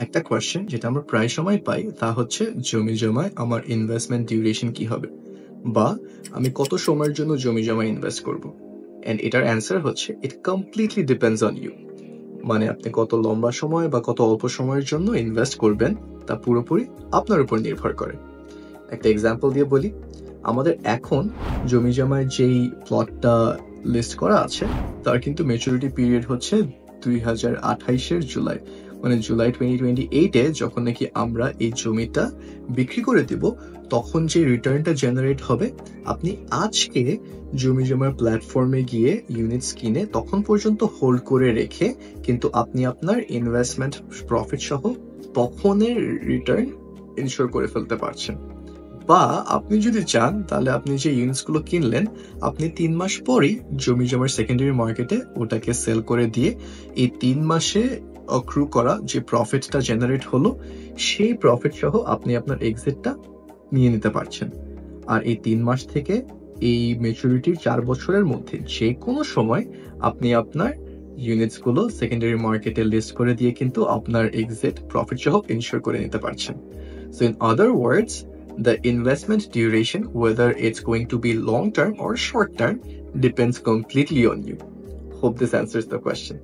একটা কোয়েশ্চেন যেটা আমরা প্রায় সময় পাই তা হচ্ছে জমি জমায় আমার ইনভেস্টমেন্ট ডিউরেশন কি হবে, বা আমি কত সময়ের জন্য জমি জমায় ইনভেস্ট করব। এন্ড এটার অ্যান্সার হচ্ছে ইট কমপ্লিটলি ডিপেন্ডস অন ইউ। মানে আপনি কত লম্বা সময় বা কত অল্প সময়ের জন্য ইনভেস্ট করবেন তা পুরোপুরি আপনার উপর নির্ভর করে। একটা এক্সাম্পল দিয়ে বলি, আমাদের এখন জমি জমায় যেই প্লটটা লিস্ট করা আছে তার কিন্তু ম্যাচুরিটি পিরিয়ড হচ্ছে 2028-এর জুলাই, মানে জুলাই 2028-এ যখন নাকি আমরা এই জমিটা বিক্রি করে দিব, তখন যে রিটার্নটা জেনারেট হবে, আপনি আজকে জমি জমার প্ল্যাটফর্মে গিয়ে ইউনিটস কিনে তখন পর্যন্ত হোল্ড করে রেখে কিন্তু আপনি আপনার ইনভেস্টমেন্ট প্রফিট সহ তখনের রিটার্ন ইনশোর করে ফেলতে পারছেন। বা আপনি যদি চান তাহলে আপনি যে ইউনিটস গুলো কিনলেন, আপনি 3 মাস পরেই জমি জমার সেকেন্ডারি মার্কেটে ওটাকে সেল করে দিয়ে এই 3 মাসে অক্রু করা যে প্রফিটটা জেনারেট হলো, সেই প্রফিট সহ আপনি আপনার এক্সিটটা নিয়ে নিতে পারছেন। আর এই 3 মাস থেকে এই ম্যাচুরিটির 4 বছরের মধ্যে যে কোনো সময় আপনি আপনার ইউনিটস গুলো সেকেন্ডারি মার্কেটে লিস্ট করে দিয়ে কিন্তু আপনার এক্সিট প্রফিট সহ ইনশোর করে নিতে পারছেন। So in other words, the investment duration, whether it's going to be long term or short term, depends completely on you. Hope this answers the question.